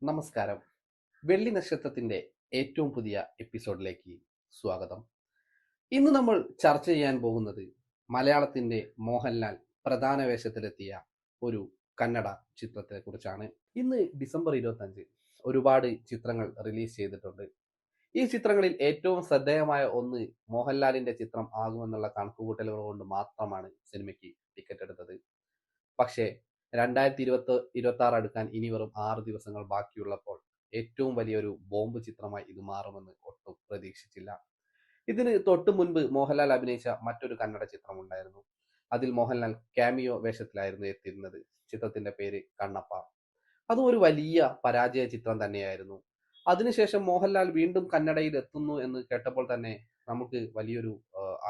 നമസ്കാരം. വെള്ളി നക്ഷത്രത്തിന്റെ ഏറ്റവും പുതിയ എപ്പിസോഡിലേക്ക് സ്വാഗതം. ഇന്ന് നമ്മൾ ചർച്ച ചെയ്യാൻ പോകുന്നത് മലയാളത്തിന്റെ മോഹൻലാൽ പ്രധാന വേഷത്തിലെത്തിയ ഒരു കന്നഡ ചിത്രത്തെ കുറിച്ചാണ്. ഇന്ന് ഡിസംബർ 25 ഒരുപാട് ചിത്രങ്ങൾ റിലീസ് ചെയ്തിട്ടുണ്ട്. ഈ ചിത്രങ്ങളിൽ ഏറ്റവും ശ്രദ്ധേയമായ ഒന്ന് മോഹൻലാലിന്റെ ചിത്രം ആകുമെന്നുള്ള കണക്കുകൂട്ടലുകൾ കൊണ്ട് മാത്രമാണ് സിനിമയ്ക്ക് ടിക്കറ്റ് എടുത്തത്. പക്ഷേ 2026 അടുക്കാൻ ഇനി വെറും 6 ദിവസങ്ങൾ ബാക്കിയുള്ളപ്പോൾ ഏറ്റവും വലിയൊരു ബോംബ് ചിത്രമായി ഇത് മാറുമെന്ന് ഒട്ടും പ്രതീക്ഷിച്ചില്ല. ഇതിന് തൊട്ടു മുൻപ് മോഹൻലാൽ അഭിനയിച്ച മറ്റൊരു കന്നഡ ചിത്രമുണ്ടായിരുന്നു. അതിൽ മോഹൻലാൽ ക്യാമിയോ വേഷത്തിലായിരുന്നു എത്തിയിരുന്നത്. ചിത്രത്തിന്റെ പേര് കണ്ണപ്പ. അതും ഒരു വലിയ പരാജയ ചിത്രം തന്നെയായിരുന്നു. അതിനുശേഷം മോഹൻലാൽ വീണ്ടും കന്നഡയിൽ എത്തുന്നു എന്ന് കേട്ടപ്പോൾ തന്നെ നമുക്ക് വലിയൊരു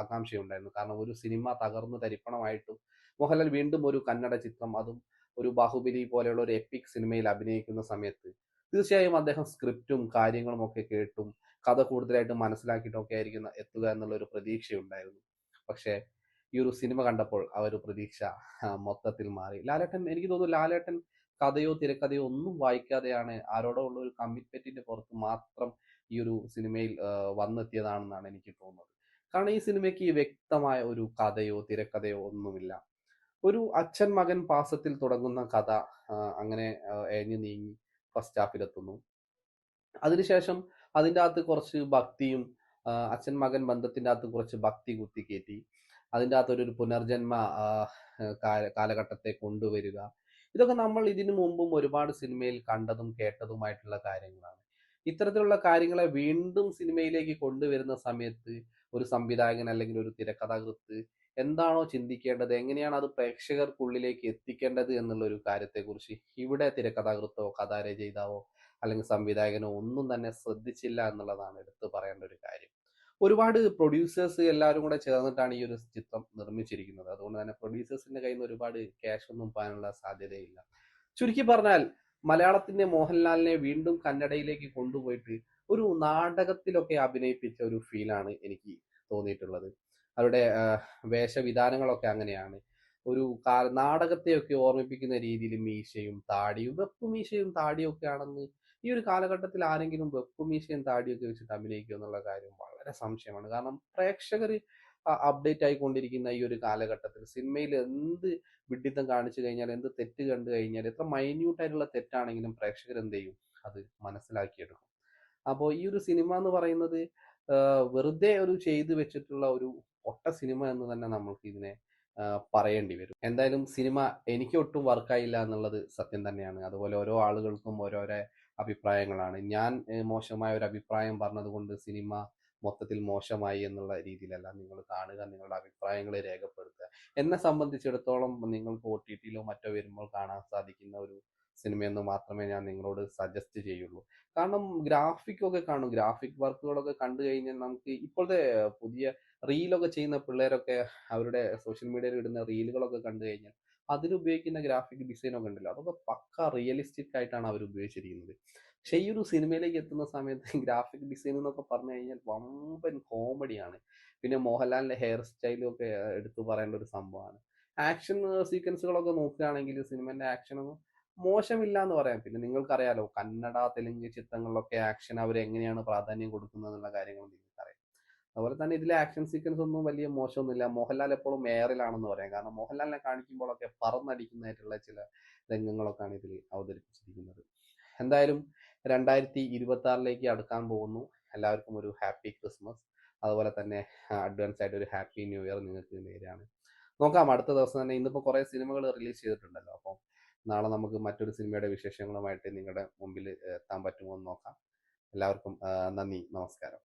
ആകാംക്ഷയുണ്ടായിരുന്നു. കാരണം ഒരു സിനിമ തകർന്നു തരിപ്പണമായിട്ടും മോഹൻലാൽ വീണ്ടും ഒരു കന്നഡ ചിത്രം, അതും ഒരു ബാഹുബലി പോലെയുള്ള ഒരു എപ്പിക് സിനിമയിൽ അഭിനയിക്കുന്ന സമയത്ത് തീർച്ചയായും അദ്ദേഹം സ്ക്രിപ്റ്റും കാര്യങ്ങളും ഒക്കെ കേട്ടും കഥ കൂടുതലായിട്ട് മനസ്സിലാക്കിയിട്ടൊക്കെ ആയിരിക്കും എത്തുക എന്നുള്ള ഒരു പ്രതീക്ഷയുണ്ടായിരുന്നു. പക്ഷേ ഈ ഒരു സിനിമ കണ്ടപ്പോൾ ആ ഒരു പ്രതീക്ഷ മൊത്തത്തിൽ മാറി. ലാലേട്ടൻ, എനിക്ക് തോന്നുന്നു ലാലേട്ടൻ കഥയോ തിരക്കഥയോ ഒന്നും വായിക്കാതെയാണ് ആരോടോ ഉള്ള ഒരു കമ്മിറ്റ്മെന്റിന്റെ പുറത്ത് മാത്രം ഈ ഒരു സിനിമയിൽ വന്നെത്തിയതാണെന്നാണ് എനിക്ക് തോന്നുന്നത്. കാരണം ഈ സിനിമയ്ക്ക് വ്യക്തമായ ഒരു കഥയോ തിരക്കഥയോ ഒന്നുമില്ല. ഒരു അച്ഛൻ മകൻ പാസത്തിൽ തുടങ്ങുന്ന കഥ അങ്ങനെ എഴഞ്ഞു നീങ്ങി ഫസ്റ്റ് ഹാഫിലെത്തുന്നു. അതിനുശേഷം അതിൻ്റെ അകത്ത് കുറച്ച് ഭക്തിയും അച്ഛൻ മകൻ ബന്ധത്തിൻ്റെ അകത്ത് കുറച്ച് ഭക്തി കുത്തിക്കയറ്റി അതിൻ്റെ അകത്ത് ഒരു പുനർജന്മ കാലഘട്ടത്തെ കൊണ്ടുവരിക. ഇതൊക്കെ നമ്മൾ ഇതിനു മുമ്പും ഒരുപാട് സിനിമയിൽ കണ്ടതും കേട്ടതുമായിട്ടുള്ള കാര്യങ്ങളാണ്. ഇത്തരത്തിലുള്ള കാര്യങ്ങളെ വീണ്ടും സിനിമയിലേക്ക് കൊണ്ടുവരുന്ന സമയത്ത് ഒരു സംവിധായകൻ അല്ലെങ്കിൽ ഒരു തിരക്കഥാകൃത്ത് എന്താണോ ചിന്തിക്കേണ്ടത്, എങ്ങനെയാണ് അത് പ്രേക്ഷകർക്കുള്ളിലേക്ക് എത്തിക്കേണ്ടത് എന്നുള്ള ഒരു കാര്യത്തെക്കുറിച്ച് ഇവിടെ തിരക്കഥാകൃത്തോ കഥാരചയിതാവോ അല്ലെങ്കിൽ സംവിധായകനോ ഒന്നും തന്നെ ശ്രദ്ധിച്ചില്ല എന്നുള്ളതാണ് എടുത്തു പറയേണ്ട ഒരു കാര്യം. ഒരുപാട് പ്രൊഡ്യൂസേഴ്സ് എല്ലാവരും കൂടെ ചേർന്നിട്ടാണ് ഈ ഒരു ചിത്രം നിർമ്മിച്ചിരിക്കുന്നത്. അതുകൊണ്ട് തന്നെ പ്രൊഡ്യൂസേഴ്സിന്റെ കയ്യിൽ നിന്ന് ഒരുപാട് ക്യാഷ് ഒന്നും പോകാനുള്ള സാധ്യതയില്ല. ചുരുക്കി പറഞ്ഞാൽ മലയാളത്തിന്റെ മോഹൻലാലിനെ വീണ്ടും കന്നഡയിലേക്ക് കൊണ്ടുപോയിട്ട് ഒരു നാടകത്തിലൊക്കെ അഭിനയിപ്പിച്ച ഒരു ഫീലാണ് എനിക്ക് തോന്നിയിട്ടുള്ളത്. അവരുടെ വേഷവിധാനങ്ങളൊക്കെ അങ്ങനെയാണ്. ഒരു നാടകത്തെയൊക്കെ ഓർമ്മിപ്പിക്കുന്ന രീതിയിൽ മീശയും താടിയും, വെപ്പു മീശയും താടിയും ഒക്കെ ആണെന്ന് ഈ ഒരു കാലഘട്ടത്തിൽ ആരെങ്കിലും വെപ്പു മീശയും താടിയൊക്കെ വെച്ചിട്ട് അഭിനയിക്കുക എന്നുള്ള കാര്യം വളരെ സംശയമാണ്. കാരണം പ്രേക്ഷകർ അപ്ഡേറ്റ് ആയിക്കൊണ്ടിരിക്കുന്ന ഈ ഒരു കാലഘട്ടത്തിൽ സിനിമയിൽ എന്ത് വിഡ്ഢിത്തം കാണിച്ചു കഴിഞ്ഞാൽ, എന്ത് തെറ്റ് കണ്ടു കഴിഞ്ഞാൽ, എത്ര മൈന്യൂട്ട് ആയിട്ടുള്ള തെറ്റാണെങ്കിലും പ്രേക്ഷകർ എന്ത് ചെയ്യും, അത് മനസ്സിലാക്കിയെടുക്കും. അപ്പോൾ ഈ ഒരു സിനിമ എന്ന് പറയുന്നത് വെറുതെ ഒരു ചെയ്തു വെച്ചിട്ടുള്ള ഒരു പൊട്ട സിനിമ എന്ന് തന്നെ നമ്മൾക്ക് ഇതിനെ പറയേണ്ടി വരും. എന്തായാലും സിനിമ എനിക്ക് ഒട്ടും വർക്കായില്ല എന്നുള്ളത് സത്യം തന്നെയാണ്. അതുപോലെ ഓരോ ആളുകൾക്കും ഓരോരോ അഭിപ്രായങ്ങളാണ്. ഞാൻ മോശമായ ഒരു അഭിപ്രായം പറഞ്ഞതുകൊണ്ട് സിനിമ മൊത്തത്തിൽ മോശമായി എന്നുള്ള രീതിയിലല്ല. നിങ്ങൾ കാണുക, നിങ്ങളുടെ അഭിപ്രായങ്ങൾ രേഖപ്പെടുത്തുക. എന്നെ സംബന്ധിച്ചിടത്തോളം നിങ്ങൾക്ക് OTT-ലോ മറ്റോ വരുമ്പോൾ കാണാൻ സാധിക്കുന്ന ഒരു സിനിമയെന്ന് മാത്രമേ ഞാൻ നിങ്ങളോട് സജസ്റ്റ് ചെയ്യുള്ളൂ. കാരണം ഗ്രാഫിക് ഒക്കെ കാണും, ഗ്രാഫിക് വർക്കുകളൊക്കെ കണ്ടു കഴിഞ്ഞാൽ നമുക്ക് ഇപ്പോഴത്തെ പുതിയ റീലൊക്കെ ചെയ്യുന്ന പിള്ളേരൊക്കെ അവരുടെ സോഷ്യൽ മീഡിയയിൽ ഇടുന്ന റീലുകളൊക്കെ കണ്ടു കഴിഞ്ഞാൽ അതിലുപയോഗിക്കുന്ന ഗ്രാഫിക് ഡിസൈൻ ഒക്കെ ഉണ്ടല്ലോ, അതൊക്കെ പക്ക റിയലിസ്റ്റിക് ആയിട്ടാണ് അവർ ഉപയോഗിച്ചിരിക്കുന്നത്. പക്ഷെ ഈ ഒരു സിനിമയിലേക്ക് എത്തുന്ന സമയത്ത് ഗ്രാഫിക് ഡിസൈൻ എന്നൊക്കെ പറഞ്ഞു കഴിഞ്ഞാൽ വമ്പൻ കോമഡിയാണ്. പിന്നെ മോഹൻലാലിന്റെ ഹെയർ സ്റ്റൈലും ഒക്കെ എടുത്തു പറയേണ്ട ഒരു സംഭവമാണ്. ആക്ഷൻ സീക്വൻസുകളൊക്കെ നോക്കുകയാണെങ്കിൽ സിനിമന്റെ ആക്ഷനൊന്നും മോശമില്ല എന്ന് പറയാം. പിന്നെ നിങ്ങൾക്കറിയാലോ കന്നഡ തെലുങ്ക് ചിത്രങ്ങളിലൊക്കെ ആക്ഷൻ അവർ എങ്ങനെയാണ് പ്രാധാന്യം കൊടുക്കുന്നത് എന്നുള്ള കാര്യങ്ങൾ നിങ്ങൾക്കറിയാം. അതുപോലെ തന്നെ ഇതിലെ ആക്ഷൻ സീക്വൻസ് ഒന്നും വലിയ മോശമൊന്നുമില്ല. മോഹൻലാൽ എപ്പോഴും എയറിലാണെന്ന് പറയാം. കാരണം മോഹൻലാലിനെ കാണിക്കുമ്പോഴൊക്കെ പറന്നടിക്കുന്നതായിട്ടുള്ള ചില രംഗങ്ങളൊക്കെയാണ് ഇതിൽ അവതരിപ്പിച്ചിരിക്കുന്നത്. എന്തായാലും 2026 അടുക്കാൻ പോകുന്നു. എല്ലാവർക്കും ഒരു ഹാപ്പി ക്രിസ്മസ്, അതുപോലെ തന്നെ അഡ്വാൻസ് ആയിട്ട് ഒരു ഹാപ്പി ന്യൂ ഇയർ നിങ്ങൾക്ക് നേരെയാണ്. നോക്കാം, അടുത്ത ദിവസം തന്നെ ഇന്നിപ്പോൾ കുറേ സിനിമകൾ റിലീസ് ചെയ്തിട്ടുണ്ടല്ലോ. അപ്പോൾ നാളെ നമുക്ക് മറ്റൊരു സിനിമയുടെ വിശേഷങ്ങളുമായിട്ട് നിങ്ങളുടെ മുമ്പിൽ എത്താൻ പറ്റുമോ എന്ന് നോക്കാം. എല്ലാവർക്കും നന്ദി, നമസ്കാരം.